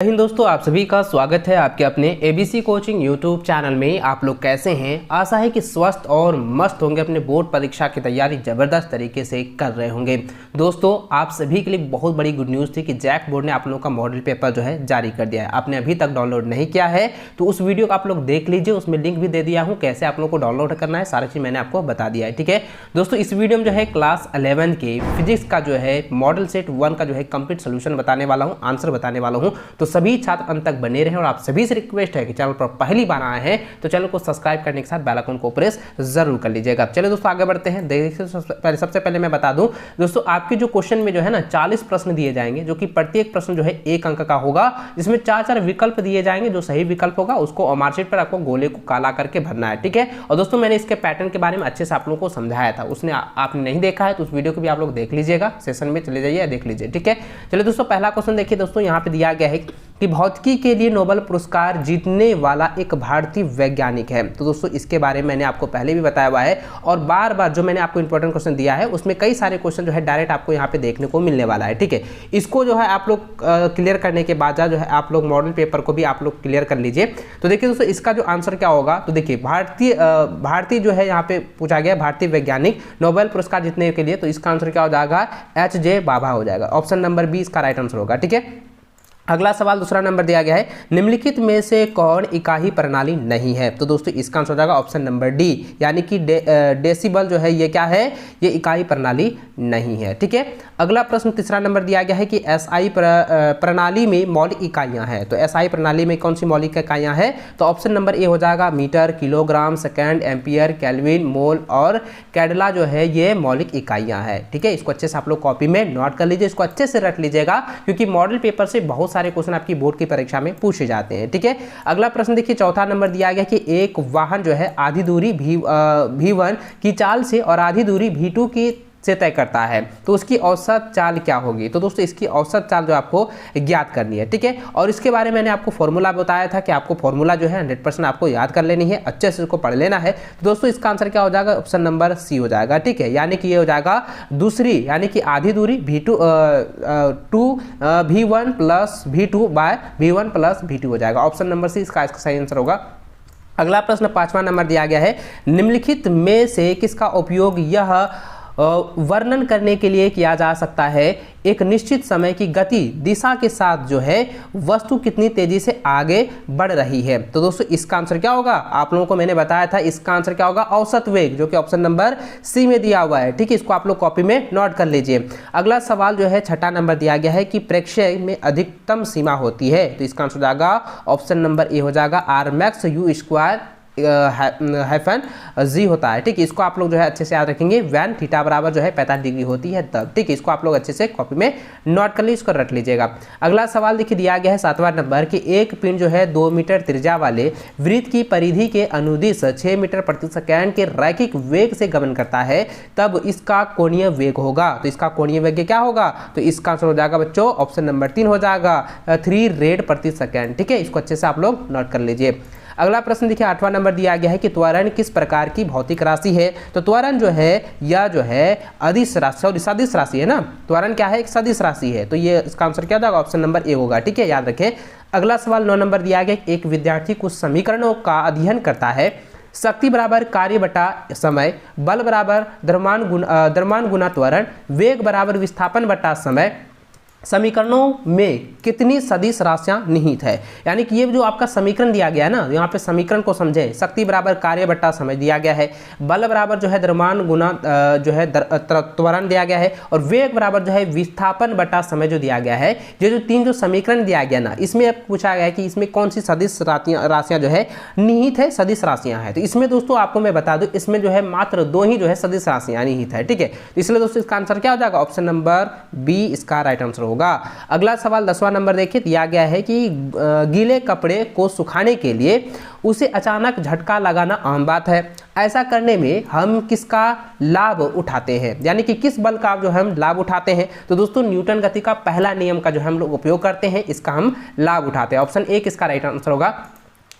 हिंद दोस्तों, आप सभी का स्वागत है आपके अपने एबीसी कोचिंग यूट्यूब चैनल में। आप लोग कैसे हैं? आशा है कि स्वस्थ और मस्त होंगे, अपने बोर्ड परीक्षा की तैयारी ज़बरदस्त तरीके से कर रहे होंगे। दोस्तों, आप सभी के लिए बहुत बड़ी गुड न्यूज़ थी कि जैक बोर्ड ने आप लोगों का मॉडल पेपर जो है जारी कर दिया है। आपने अभी तक डाउनलोड नहीं किया है तो उस वीडियो को आप लोग देख लीजिए, उसमें लिंक भी दे दिया हूँ कैसे आप लोग को डाउनलोड करना है, सारी चीज़ मैंने आपको बता दिया है। ठीक है दोस्तों, इस वीडियो में जो है क्लास 11 के फिजिक्स का जो है मॉडल सेट 1 का जो है कंप्लीट सोल्यूशन बताने वाला हूँ, आंसर बताने वाला हूँ। तो सभी छात्र अंत तक बने रहें और आप सभी से रिक्वेस्ट है कि चैनल पर पहली बार आए हैं तो चैनल को सब्सक्राइब करने के साथ बेल आइकन को प्रेस जरूर कर लीजिएगा। चलिए दोस्तों आगे बढ़ते हैं। देखिए सबसे पहले मैं बता दूं दोस्तों, आपके जो क्वेश्चन में जो है ना 40 प्रश्न दिए जाएंगे, जो कि प्रत्येक प्रश्न जो है 1 अंक का होगा, जिसमें 4 विकल्प दिए जाएंगे। जो सही विकल्प होगा उसको मार्कशीट पर आपको गोले को काला करके भरना है। ठीक है, और दोस्तों मैंने इसके पैटर्न के बारे में अच्छे से आप लोगों को समझाया था, उसने आपने नहीं देखा है तो उस वीडियो को भी आप लोग देख लीजिएगा, सेशन में चले जाइए देख लीजिए। ठीक है, चलिए दोस्तों पहला क्वेश्चन देखिए दोस्तों, यहाँ पे दिया गया है कि भौतिकी के लिए नोबेल पुरस्कार जीतने वाला एक भारतीय वैज्ञानिक है। तो दोस्तों इसके बारे में मैंने आपको पहले भी बताया हुआ है और बार बार जो मैंने आपको इंपॉर्टेंट क्वेश्चन दिया है उसमें कई सारे क्वेश्चन जो है डायरेक्ट आपको यहाँ पे देखने को मिलने वाला है। ठीक है, इसको जो है आप लोग क्लियर करने के बाद जो है आप लोग मॉडल पेपर को भी आप लोग क्लियर कर लीजिए। तो देखिए दोस्तों इसका जो आंसर क्या होगा, तो देखिए भारतीय जो है यहाँ पे पूछा गया भारतीय वैज्ञानिक नोबेल पुरस्कार जीतने के लिए, तो इसका आंसर क्या हो जाएगा? एच.जे. भाभा हो जाएगा। ऑप्शन नंबर बी इसका राइट आंसर होगा। ठीक है, अगला सवाल दूसरा नंबर दिया गया है, निम्नलिखित में से कौन इकाई प्रणाली नहीं है? तो दोस्तों इसका आंसर हो जाएगा ऑप्शन नंबर डी, यानी कि डेसिबल जो है ये क्या है? ये इकाई प्रणाली नहीं है। ठीक है, अगला प्रश्न तीसरा नंबर दिया गया है कि एसआई प्रणाली में मौलिक इकाइयां हैं। तो एसआई प्रणाली में कौन सी मौलिक इकाइयां हैं? तो ऑप्शन नंबर ए हो जाएगा metre, kilogram, second, ampere, kelvin, mole और कैडला जो है ये मौलिक इकाइयां हैं। ठीक है, इसको अच्छे से आप लोग कॉपी में नोट कर लीजिए, इसको अच्छे से रट लीजिएगा क्योंकि मॉडल पेपर से बहुत सारे क्वेश्चन आपकी बोर्ड की परीक्षा में पूछे जाते हैं। ठीक है, अगला प्रश्न देखिए चौथा नंबर दिया गया कि एक वाहन जो है आधी दूरी V1 की चाल से और आधी दूरी V2 की से तय करता है, तो उसकी औसत चाल क्या होगी? तो दोस्तों इसकी औसत चाल जो आपको ज्ञात करनी है। ठीक है, और इसके बारे में मैंने आपको फॉर्मूला बताया था कि आपको फॉर्मूला जो है 100% आपको याद कर लेनी है, अच्छे से इसको पढ़ लेना है। तो दोस्तों इसका आंसर क्या हो जाएगा? ऑप्शन नंबर सी हो जाएगा। ठीक है, यानी कि ये हो जाएगा दूसरी, यानी कि आधी दूरी V1 plus V2 bye V1 plus V2 हो जाएगा। ऑप्शन नंबर सी इसका सही आंसर होगा। अगला प्रश्न पांचवा नंबर दिया गया है, निम्नलिखित में से किसका उपयोग यह वर्णन करने के लिए किया जा सकता है एक निश्चित समय की गति दिशा के साथ जो है वस्तु कितनी तेजी से आगे बढ़ रही है? तो दोस्तों इसका आंसर क्या होगा? आप लोगों को मैंने बताया था, इसका आंसर क्या होगा? औसत वेग, जो कि ऑप्शन नंबर सी में दिया हुआ है। ठीक है, इसको आप लोग कॉपी में नोट कर लीजिए। अगला सवाल जो है छठा नंबर दिया गया है कि प्रेक्षय में अधिकतम सीमा होती है, तो इसका आंसर हो जाएगा ऑप्शन नंबर ए हो जाएगा R max U square hyphen G होता है। ठीक है, इसको आप लोग जो है अच्छे से याद रखेंगे, वैन थीटा बराबर जो है 45 डिग्री होती है तब। ठीक है, इसको आप लोग अच्छे से कॉपी में नोट कर लीजिए, इसको रट लीजिएगा। अगला सवाल देखिए दिया गया है 7वां नंबर कि एक पिंड जो है 2 मीटर त्रिज्या वाले वृत्त की परिधि के अनुदिश 6 मीटर प्रति सेकेंड के रैखिक वेग से गमन करता है, तब इसका कोणीय वेग होगा। तो इसका कोणीय वेग क्या होगा? तो इसका आंसर हो जाएगा बच्चों ऑप्शन नंबर 3 हो जाएगा 3 रेड प्रति सेकेंड। ठीक है, इसको अच्छे से आप लोग नोट कर लीजिए। अगला प्रश्न देखिए 8वां नंबर दिया गया है कि त्वरण किस प्रकार की भौतिक राशि है? तो त्वरण जो है या जो है अदिश राशि और सदिश राशि है ना, त्वरण क्या है? एक सदिश राशि है, तो ये इसका आंसर क्या होगा? ऑप्शन नंबर ए होगा। ठीक है, याद रखें। अगला सवाल 9 नंबर दिया गया, एक विद्यार्थी कुछ समीकरणों का अध्ययन करता है। शक्ति बराबर कार्य बटा समय, बल बराबर द्रव्यमान गुना त्वरण, वेग बराबर विस्थापन बटा समय, समीकरणों में कितनी सदिश राशियां निहित है? यानी कि ये जो आपका समीकरण दिया गया है ना, यहाँ पे समीकरण को समझे, शक्ति बराबर कार्य बट्टा समय दिया गया है, बल बराबर जो है द्रव्यमान गुना जो है त्वरण दिया गया है, और वेग बराबर जो है विस्थापन बटा समय जो दिया गया है। ये जो 3 जो समीकरण दिया गया ना, इसमें पूछा गया है कि इसमें कौन सी सदिश राशियां जो है निहित है, सदिश राशियां हैं। तो इसमें दोस्तों आपको मैं बता दूं, इसमें जो है मात्र 2 ही जो है सदिश राशियां निहित है। ठीक है, तो इसलिए दोस्तों इसका आंसर क्या हो जाएगा? ऑप्शन नंबर बी इसका राइट आंसर होगा। अगला सवाल 10वां नंबर देखिए दिया गया है कि गीले कपड़े को सुखाने के लिए उसे अचानक झटका लगाना आम बात है। ऐसा करने में हम किसका लाभ उठाते हैं? यानी कि किस बल का जो हम लाभ उठाते हैं? तो दोस्तों न्यूटन गति का पहला नियम का जो हम लोग उपयोग करते हैं, इसका हम लाभ उठाते हैं। ऑप्शन ए इसका राइट आंसर होगा।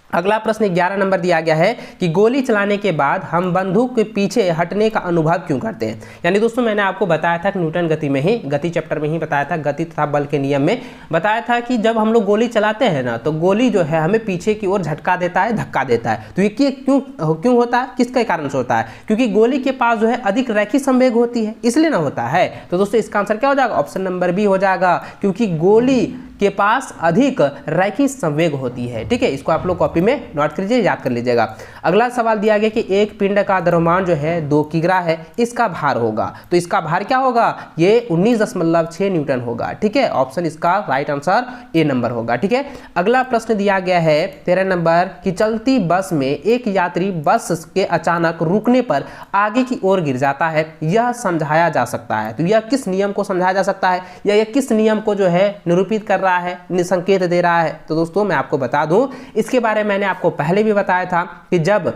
अगला प्रश्न 11 नंबर दिया गया है कि गोली चलाने के बाद हम बंदूक के पीछे हटने का अनुभव क्यों करते हैं। यानी दोस्तों मैंने आपको बताया था कि न्यूटन गति में ही, गति चैप्टर में ही बताया था, गति तथा बल के नियम में बताया था कि जब हम लोग गोली चलाते हैं ना तो गोली जो है हमें पीछे की ओर झटका देता है, धक्का देता है। तो ये क्यों होता है, किसके कारण से होता है? क्योंकि गोली के पास जो है अधिक रैखिक संवेग होती है, इसलिए ना होता है। तो दोस्तों इसका आंसर क्या हो जाएगा? ऑप्शन नंबर बी हो जाएगा, क्योंकि गोली के पास अधिक रैखिक संवेग होती है। ठीक है, इसको आप लोग कॉपी में नोट करिए, याद कर लीजिएगा। अगला सवाल दिया गया कि एक पिंड का द्रव्यमान जो है 2 किग्रा है, इसका भार होगा। तो इसका भार क्या होगा? ये 19.6 न्यूटन होगा। ठीक है, ऑप्शन इसका राइट आंसर ए नंबर होगा। ठीक है, अगला प्रश्न दिया गया है 13 नंबर कि चलती बस में एक यात्री बस के अचानक रुकने पर आगे की ओर गिर जाता है, यह समझाया जा सकता है। तो यह किस नियम को समझाया जा सकता है, या यह किस नियम को जो है निरूपित कर रहा है, संकेत दे रहा है? तो दोस्तों मैं आपको बता दूं, इसके बारे में मैंने आपको पहले भी बताया था कि जब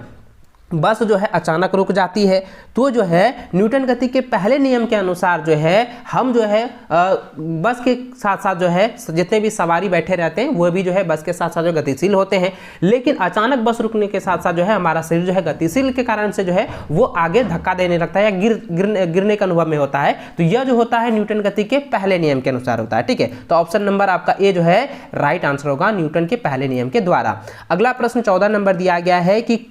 बस जो है अचानक रुक जाती है तो जो है न्यूटन गति के पहले नियम के अनुसार जो है हम जो है बस के साथ साथ जो है जितने भी सवारी बैठे रहते हैं वो भी जो है बस के साथ साथ जो गतिशील होते हैं, लेकिन अचानक बस रुकने के साथ साथ जो है हमारा शरीर जो है गतिशील के कारण से जो है वो आगे धक्का देने लगता है या गिरने के अनुभव में होता है। तो यह जो होता है न्यूटन गति के पहले नियम के अनुसार होता है। ठीक है, तो ऑप्शन नंबर आपका ए जो है राइट आंसर होगा, न्यूटन के पहले नियम के द्वारा। अगला प्रश्न 14 नंबर दिया गया है कि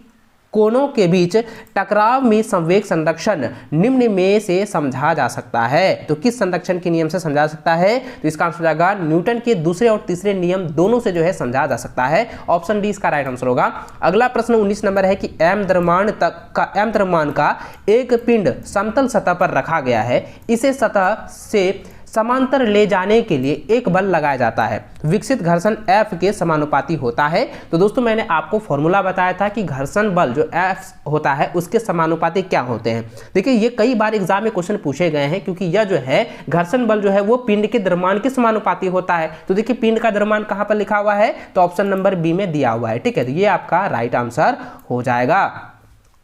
कोनों के बीच टकराव में संवेग संरक्षण निम्न में से समझा जा सकता है। तो किस संरक्षण के नियम से समझा जा सकता है? तो इसका आंसर हो जाएगा न्यूटन के दूसरे और तीसरे नियम दोनों से जो है समझा जा सकता है। ऑप्शन डी इसका राइट आंसर होगा। अगला प्रश्न 19 नंबर है कि एम द्रव्यमान का एक पिंड समतल सतह पर रखा गया है, इसे सतह से समांतर ले जाने के लिए एक बल लगाया जाता है, विकसित घर्षण F के समानुपाती होता है। तो दोस्तों मैंने आपको फॉर्मूला बताया था कि घर्षण बल जो F होता है उसके समानुपाती क्या होते हैं। देखिए ये कई बार एग्जाम में क्वेश्चन पूछे गए हैं, क्योंकि यह जो है घर्षण बल जो है वो पिंड के द्रव्यमान के समानुपाती होता है। तो देखिए पिंड का द्रव्यमान कहाँ पर लिखा हुआ है? तो ऑप्शन नंबर बी में दिया हुआ है। ठीक है, तो ये आपका राइट आंसर हो जाएगा।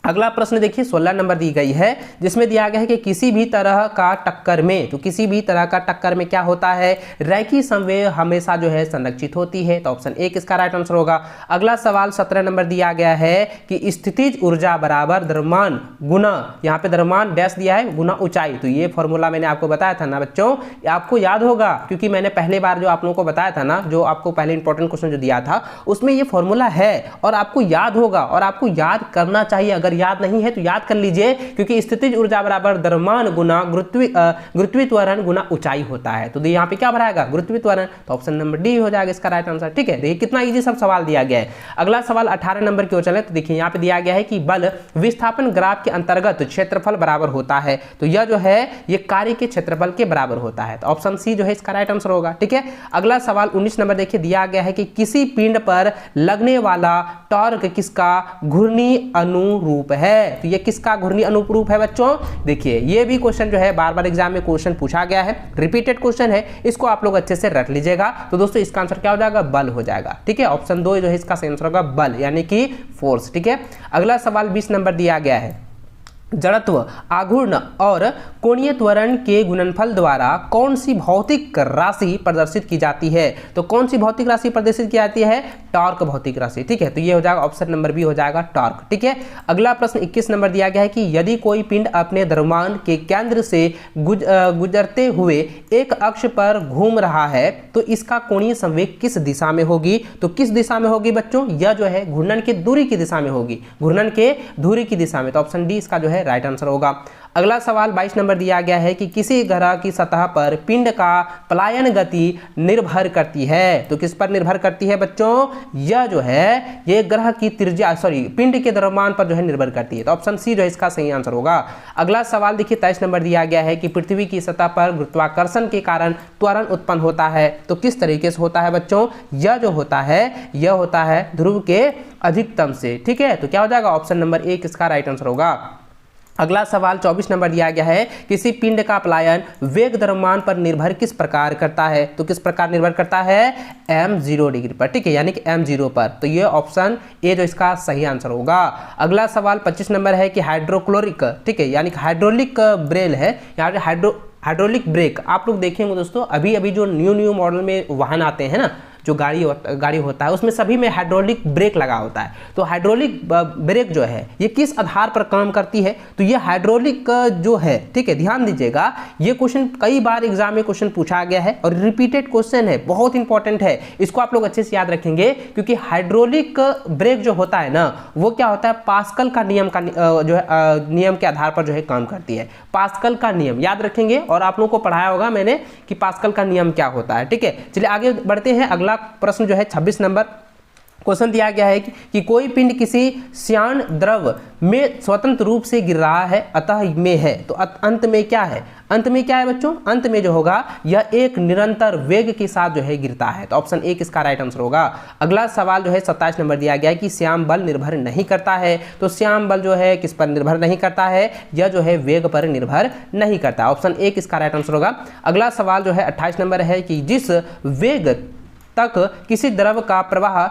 अगला प्रश्न देखिए 16 नंबर दी गई है, जिसमें दिया गया है कि किसी भी तरह का टक्कर में, तो किसी भी तरह का टक्कर में क्या होता है? रैखिक संवेग हमेशा जो है संरक्षित होती है। तो ऑप्शन ए इसका राइट आंसर होगा। अगला सवाल 17 नंबर दिया गया है कि स्थितिज ऊर्जा बराबर द्रव्यमान गुना, यहाँ पे द्रव्यमान डैश दिया है, गुना ऊंचाई। तो ये फॉर्मूला मैंने आपको बताया था ना बच्चों, आपको याद होगा, क्योंकि मैंने पहले बार जो आप लोगों को बताया था ना, जो आपको पहले इंपॉर्टेंट क्वेश्चन जो दिया था उसमें ये फॉर्मूला है और आपको याद होगा और आपको याद करना चाहिए। अगर याद नहीं है तो याद कर लीजिए, क्योंकि स्थितिज ऊर्जा बराबर द्रव्यमान गुना गुरुत्वीय त्वरण गुना ऊंचाई होता है। तो यहाँ पे क्या भराएगा? गुरुत्वीय त्वरण। तो ऑप्शन नंबर डी हो जाएगा इसका राइट आंसर। ठीक है, देखिए कितना इजी सब सवाल दिया गया है। अगला सवाल 18 नंबर की ओर चले तो देखिए यहाँ पे दिया गया है कि बल विस्थापन ग्राफ के अंतर्गत क्षेत्रफल बराबर होता है। तो यह जो है ये कार्य के क्षेत्रफल के बराबर होता है। तो ऑप्शन सी जो है इसका राइट आंसर होगा। ठीक है, अगला सवाल 19 नंबर देखिए दिया गया है कि किसी पिंड पर लगने वाला टॉर्क किसका घूर्णी अनुरूप है? तो ये किसका घूर्णी अनुरूप है बच्चों? देखिए ये भी क्वेश्चन जो है बार बार एग्जाम में क्वेश्चन पूछा गया है, रिपीटेड क्वेश्चन है, इसको आप लोग अच्छे से रख लीजिएगा। तो दोस्तों इसका आंसर क्या हो जाएगा? बल हो जाएगा। ठीक है, ऑप्शन 2 जो है इसका आंसर होगा बल, यानी कि फोर्स। ठीक है, अगला सवाल 20 नंबर दिया गया है, जड़त्व, आघूर्ण और कोणीय त्वरण के गुणनफल द्वारा कौन सी भौतिक राशि प्रदर्शित की जाती है? तो कौन सी भौतिक राशि प्रदर्शित की जाती है? टॉर्क भौतिक राशि। ठीक है, तो ये हो जाएगा ऑप्शन नंबर बी हो जाएगा टॉर्क। ठीक है, अगला प्रश्न 21 नंबर दिया गया है कि यदि कोई पिंड अपने द्रव्यमान के केंद्र से गुजरते हुए एक अक्ष पर घूम रहा है तो इसका कोणीय संवेग किस दिशा में होगी? तो किस दिशा में होगी बच्चों? यह जो है घूर्णन के दूरी की दिशा में होगी, घूर्णन के दूरी की दिशा में। तो ऑप्शन डी इसका जो है राइट आंसर होगा। अगला सवाल 22 नंबर दिया गया है कि किसी ग्रह की सतह पर पिंड का पलायन गति निर्भर करती है। तो किस पर निर्भर करती है बच्चों? यह जो है ये ग्रह की त्रिज्या पिंड के द्रव्यमान पर जो है निर्भर करती है। तो ऑप्शन सी जो है इसका सही आंसर होगा। अगला सवाल देखिए 23 नंबर दिया गया है कि पृथ्वी की सतह पर गुरुत्वाकर्षण के कारण त्वरण उत्पन्न होता है। तो किस तरीके से होता है बच्चों? यह जो होता है यह होता है ध्रुव के अधिकतम से। ठीक है, तो क्या हो जाएगा? ऑप्शन नंबर 1 इसका राइट आंसर होगा। अगला सवाल 24 नंबर दिया गया है, किसी पिंड का पलायन वेग द्रव्यमान पर निर्भर किस प्रकार करता है? तो किस प्रकार निर्भर करता है? m0 डिग्री पर। ठीक है, यानी कि m0 पर। तो ये ऑप्शन ए जो इसका सही आंसर होगा। अगला सवाल 25 नंबर है कि हाइड्रोक्लोरिक, ठीक है, यानी कि हाइड्रोलिक ब्रेल है, यहाँ पे हाइड्रोलिक ब्रेक आप लोग देखेंगे दोस्तों, अभी जो न्यू मॉडल में वाहन आते हैं ना, जो गाड़ी होता है उसमें सभी में हाइड्रोलिक ब्रेक लगा होता है। तो हाइड्रोलिक ब्रेक जो है ये किस आधार पर काम करती है, तो ये हाइड्रोलिक जो है, ठीक है, ध्यान दीजिएगा, ये क्वेश्चन कई बार एग्जाम में क्वेश्चन पूछा गया है और रिपीटेड क्वेश्चन है, बहुत इंपॉर्टेंट है, इसको आप लोग अच्छे से याद रखेंगे, क्योंकि हाइड्रोलिक ब्रेक जो होता है ना वो क्या होता है, पास्कल का नियम का जो है नियम के आधार पर जो है काम करती है। पास्कल का नियम याद रखेंगे, और आप लोगों को पढ़ाया होगा मैंने कि पास्कल का नियम क्या होता है। ठीक है, चलिए आगे बढ़ते हैं। अगला प्रश्न जो है 26 नंबर क्वेश्चन दिया गया है कि कोई पिंड किसी श्यान द्रव में स्वतंत्र रूप से गिर रहा है, अतः में है, तो अंत में क्या है, अंत में क्या है बच्चों, अंत में जो होगा यह एक निरंतर वेग के साथ जो है गिरता है, तो ऑप्शन 1 इसका राइट आंसर होगा। अगला सवाल जो है 27 नंबर दिया गया है कि श्याम बल निर्भर नहीं करता है, तो श्याम बल जो है किस पर निर्भर नहीं करता है, यह जो है वेग पर निर्भर नहीं करता, ऑप्शन 1 इसका राइट आंसर होगा। अगला सवाल जो है 28 नंबर है कि जिस वेग तक किसी द्रव का प्रवाह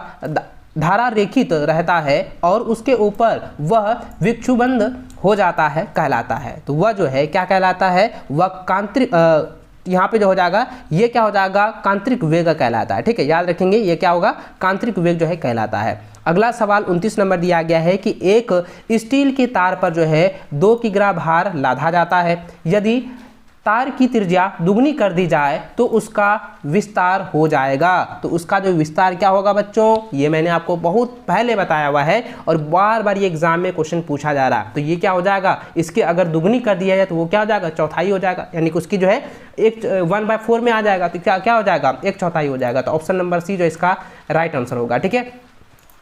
धारा रेखित रहता है और उसके ऊपर वह विक्षुब्ध हो जाता है कहलाता है, तो वह जो है क्या कहलाता है, वह कांत्रिक, यहाँ पे जो हो जाएगा ये क्या हो जाएगा, कांत्रिक वेग कहलाता है। ठीक है, याद रखेंगे ये क्या होगा, कांत्रिक वेग जो है कहलाता है। अगला सवाल 29 नंबर दिया गया है कि एक स्टील के तार पर जो है 2 किग्रा भार लादा जाता है, यदि तार की त्रिज्या दुगनी कर दी जाए तो उसका विस्तार हो जाएगा, तो उसका जो विस्तार क्या होगा बच्चों, ये मैंने आपको बहुत पहले बताया हुआ है और बार बार ये एग्जाम में क्वेश्चन पूछा जा रहा है। तो ये क्या हो जाएगा, इसके अगर दुगनी कर दिया जाए तो वो क्या हो जाएगा, चौथाई हो जाएगा, यानी कि उसकी जो है 1/4 में आ जाएगा, तो क्या हो जाएगा, 1/4 हो जाएगा, तो ऑप्शन नंबर सी जो इसका राइट आंसर होगा। ठीक है,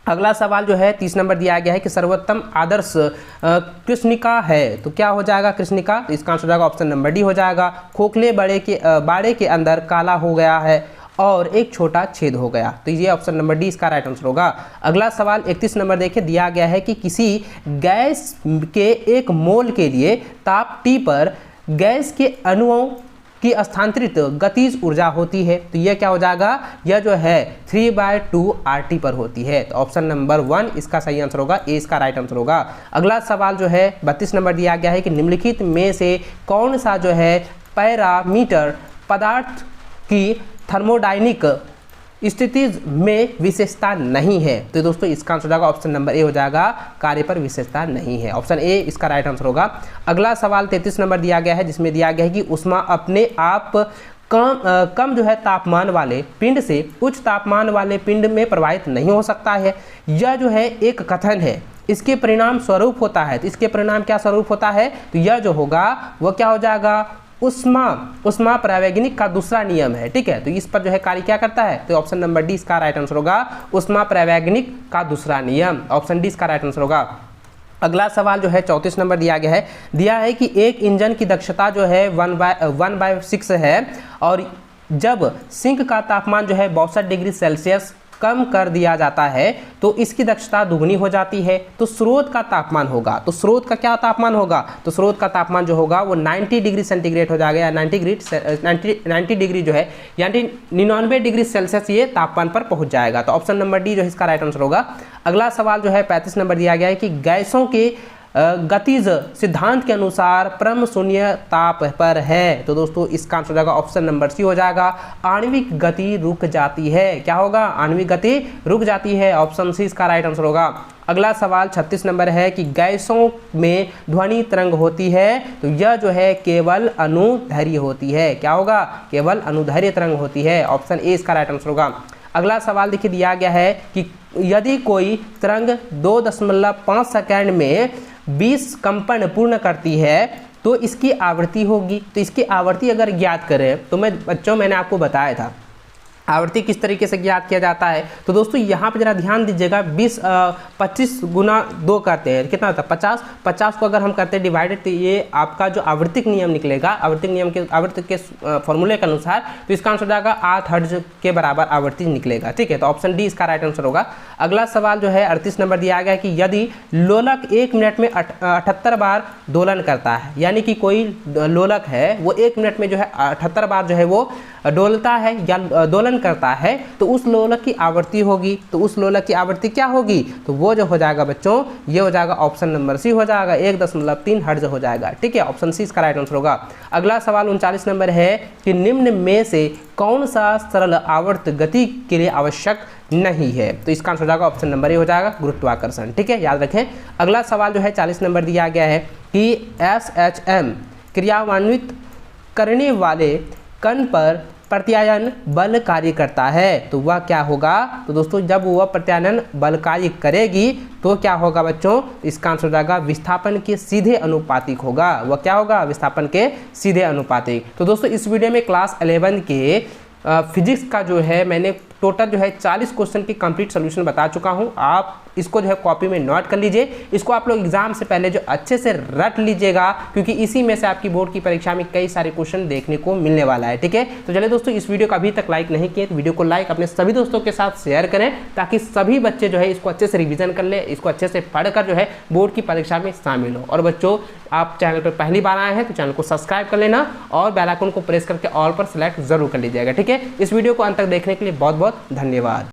अगला सवाल जो है 30 नंबर दिया गया है कि सर्वोत्तम आदर्श कृष्णिका है, तो क्या हो जाएगा कृष्णिका, तो इसका आंसर हो जाएगा ऑप्शन नंबर डी हो जाएगा। खोखले बाड़े के अंदर काला हो गया है और एक छोटा छेद हो गया, तो ये ऑप्शन नंबर डी इसका राइट आंसर होगा। अगला सवाल 31 नंबर देखिए, दिया गया है कि किसी गैस के 1 मोल के लिए ताप T पर गैस के अणुओं की स्थानांतरित गतिज ऊर्जा होती है, तो यह क्या हो जाएगा, यह जो है 3/2 RT पर होती है, तो ऑप्शन नंबर 1 इसका सही आंसर होगा, ए इसका राइट आंसर होगा। अगला सवाल जो है 32 नंबर दिया गया है कि निम्नलिखित में से कौन सा जो है पैरामीटर पदार्थ की थर्मोडायनिक स्थिति में विशेषता नहीं है, तो दोस्तों इसका आंसर हो जाएगा ऑप्शन नंबर ए हो जाएगा, कार्य पर विशेषता नहीं है, ऑप्शन ए इसका राइट आंसर होगा। अगला सवाल 33 नंबर दिया गया है जिसमें दिया गया है कि ऊष्मा अपने आप कम जो है तापमान वाले पिंड से उच्च तापमान वाले पिंड में प्रवाहित नहीं हो सकता है, यह जो है एक कथन है, इसके परिणाम स्वरूप होता है, तो इसके परिणाम क्या स्वरूप होता है, तो यह जो होगा वो क्या हो जाएगा, उष्मा प्रवैगिनिक का दूसरा नियम है। ठीक है, तो इस पर जो है कार्य क्या करता है, तो ऑप्शन नंबर डी इसका राइट आंसर होगा, उष्मा प्रवैगिनिक का दूसरा नियम, ऑप्शन डी इसका राइट आंसर होगा। अगला सवाल जो है 34 नंबर दिया है कि एक इंजन की दक्षता जो है 1/6 है और जब सिंक का तापमान जो है 62 डिग्री सेल्सियस कम कर दिया जाता है तो इसकी दक्षता दुगनी हो जाती है, तो स्रोत का तापमान होगा, तो स्रोत का क्या तापमान होगा, तो स्रोत का तापमान जो होगा वो 90 डिग्री सेंटीग्रेड हो जाएगा, या 90 डिग्री जो है यानी 99 डिग्री सेल्सियस ये तापमान पर पहुंच जाएगा, तो ऑप्शन नंबर डी जो है इसका राइट आंसर होगा। अगला सवाल जो है 35 नंबर दिया गया है कि गैसों के गतिज सिद्धांत के अनुसार परम शून्य ताप पर है, तो दोस्तों इसका आंसर हो जाएगा ऑप्शन नंबर सी हो जाएगा, आणविक गति रुक जाती है, क्या होगा, आणविक गति रुक जाती है, ऑप्शन सी इसका राइट आंसर होगा। अगला सवाल 36 नंबर है कि गैसों में ध्वनि तरंग होती है, तो यह जो है केवल अनुदैर्घ्य होती है, क्या होगा, केवल अनुदैर्घ्य तरंग होती है, ऑप्शन ए इसका राइट आंसर होगा। अगला सवाल देखिए, दिया गया है कि यदि कोई तरंग 2.5 सेकंड में 20 कंपन पूर्ण करती है तो इसकी आवृत्ति होगी, तो इसकी आवृत्ति अगर ज्ञात करें तो मैंने आपको बताया था आवृत्ति किस तरीके से ज्ञात किया जाता है, तो दोस्तों यहाँ पे जरा ध्यान दीजिएगा, 25 गुना 2 करते हैं कितना होता है 50 को अगर हम करते हैं डिवाइडेड, तो ये आपका जो आवृत्तिक नियम निकलेगा, आवृत्ति के फॉर्मूले के अनुसार, तो इसका आंसर हो जाएगा 8 हर्ट्ज के बराबर आवृत्ति निकलेगा। ठीक है, तो ऑप्शन डी इसका राइट आंसर होगा। अगला सवाल जो है 38 नंबर दिया गया कि यदि लोलक 1 मिनट में 78 बार दोलन करता है, यानी कि कोई लोलक है वो 1 मिनट में जो है 78 बार जो है वो डोलता है या दोलन करता है तो उस लोलक की आवृत्ति होगी। तो उस लोलक की आवृत्ति क्या होगी? तो वो जो हो जाएगा बच्चों, ये हो जाएगा ऑप्शन नंबर सी हो जाएगा, 1.3 हर्ट्ज हो जाएगा। ठीक है, ऑप्शन सी इसका राइट आंसर होगा। अगला सवाल 39 नंबर है कि निम्न में से कौन सा सरल आवर्त गति के लिए आवश्यक नहीं है? तो इसका आंसर हो जाएगा ऑप्शन नंबर ए हो जाएगा, गुरुत्वाकर्षण। ठीक है, याद रखें। अगला सवाल जो है 40 नंबर दिया गया है कि SHM क्रियान्वित करने वाले कण पर प्रत्यायन बल कार्य करता है, तो वह क्या होगा? तो दोस्तों जब वह प्रत्यायन बल कार्य करेगी तो क्या होगा बच्चों? इसका आंसर हो जाएगा विस्थापन के सीधे अनुपातिक होगा। वह क्या होगा? विस्थापन के सीधे अनुपातिक। तो दोस्तों इस वीडियो में क्लास 11 के फिजिक्स का जो है मैंने टोटल जो है 40 क्वेश्चन की कंप्लीट सोल्यूशन बता चुका हूं। आप इसको जो है कॉपी में नोट कर लीजिए। इसको आप लोग एग्जाम से पहले जो अच्छे से रट लीजिएगा, क्योंकि इसी में से आपकी बोर्ड की परीक्षा में कई सारे क्वेश्चन देखने को मिलने वाला है। ठीक है, तो चलिए दोस्तों, इस वीडियो को अभी तक लाइक नहीं किए तो वीडियो को लाइक अपने सभी दोस्तों के साथ शेयर करें, ताकि सभी बच्चे जो है इसको अच्छे से रिविजन कर ले, इसको अच्छे से पढ़कर जो है बोर्ड की परीक्षा में शामिल हो। और बच्चों, आप चैनल पर पहली बार आए हैं तो चैनल को सब्सक्राइब कर लेना और बेल आइकन को प्रेस करके ऑल पर सेलेक्ट जरूर कर लीजिएगा। ठीक है, इस वीडियो को अंत तक देखने के लिए बहुत बहुत धन्यवाद।